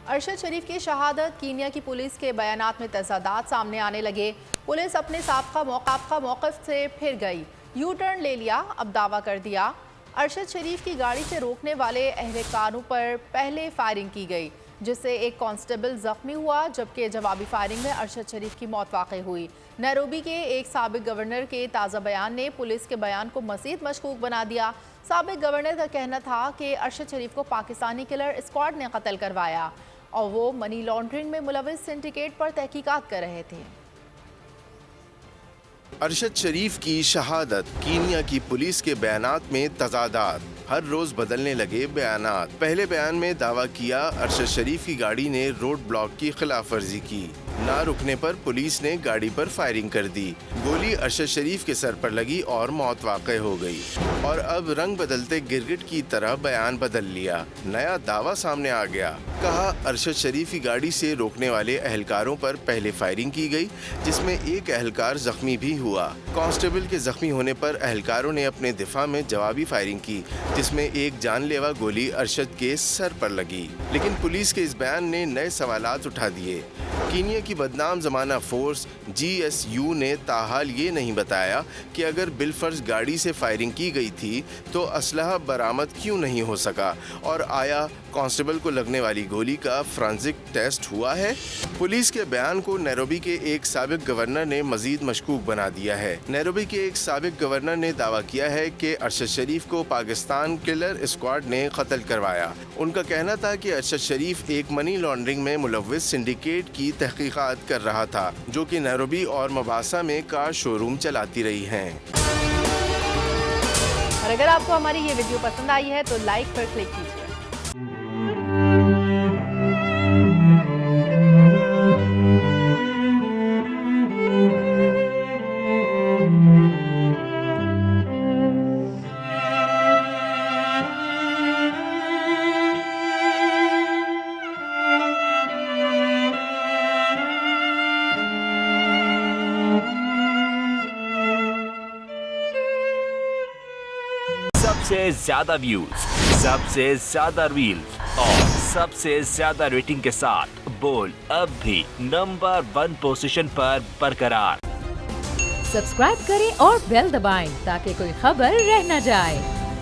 ارشد شریف کی شہادت، کینیا کی پولیس کے بیانات میں تضادات سامنے آنے لگے۔ پولیس اپنے سابقہ موقف سے پھر گئی، یو ٹرن لے لیا، اب دعویٰ کر دیا۔ ارشد شریف کی گاڑی سے روکنے والے اہلکاروں پر پہلے فائرنگ کی گئی، جس سے ایک کانسٹیبل زخمی ہوا، جبکہ جوابی فائرنگ میں ارشد شریف کی موت واقع ہوئی۔ نیروبی کے ایک سابق گورنر کے تازہ بیان نے پولیس کے بیان کو مزید مشکوک بنا دیا۔ سابق گورنر کا کہنا تھا کہ ارشد شریف کو پاکستانی کلر اسکواڈ نے قتل کروایا اور وہ منی لانڈرنگ میں ملوث سنڈیکیٹ پر تحقیقات کر رہے تھے۔ ارشد شریف کی شہادت، کینیا کی پولیس کے بیانات میں تضادات، ہر روز بدلنے لگے بیانات۔ پہلے بیان میں دعویٰ کیا ارشد شریف کی گاڑی نے روڈ بلاک کی خلاف ورزی کی، نہ رکنے پر پولیس نے گاڑی پر فائرنگ کر دی، گولی ارشد شریف کے سر پر لگی اور موت واقع ہو گئی۔ اور اب رنگ بدلتے گرگٹ کی طرح بیان بدل لیا، نیا دعویٰ سامنے آ گیا۔ کہا ارشد شریف کی گاڑی سے روکنے والے اہلکاروں پر پہلے فائرنگ کی گئی، جس میں ایک اہلکار زخمی بھی ہوا۔ کانسٹیبل کے زخمی ہونے پر اہلکاروں نے اپنے دفاع میں جوابی فائرنگ کی، جس میں ایک جان لیوا گولی ارشد کے سر پر لگی۔ لیکن پولیس کے اس بیان نے نئے سوالات اٹھا دیے۔ کینیا کی بدنام زمانہ فورس GSU نے تاحال یہ نہیں بتایا کہ اگر بالفرض گاڑی سے فائرنگ کی گئی تھی تو اسلحہ برآمد کیوں نہیں ہو سکا، اور آیا کانسٹیبل کو لگنے والی گولی کا فرانزک ٹیسٹ ہوا ہے؟ پولیس کے بیان کو نیروبی کے ایک سابق گورنر نے مزید مشکوک بنا دیا ہے۔ نیروبی کے ایک سابق گورنر نے دعویٰ کیا ہے کہ ارشد شریف کو پاکستان کلر اسکواڈ نے قتل کروایا۔ ان کا کہنا تھا کہ ارشد شریف ایک منی لانڈرنگ میں ملوث سنڈیکیٹ کی تحقیقات کر رہا تھا، جو کہ نیروبی اور مباسا میں کار شو روم چلاتی رہی ہیں۔ اور اگر آپ کو ہماری یہ ویڈیو پسند آئی ہے تو لائک پر کلک کیجیے۔ سب سے زیادہ ویوز، سب سے زیادہ ریلز اور سب سے زیادہ ریٹنگ کے ساتھ بول اب بھی نمبر 1 پوزیشن پر برقرار۔ سبسکرائب کریں اور بیل دبائیں تاکہ کوئی خبر رہ نہ جائے۔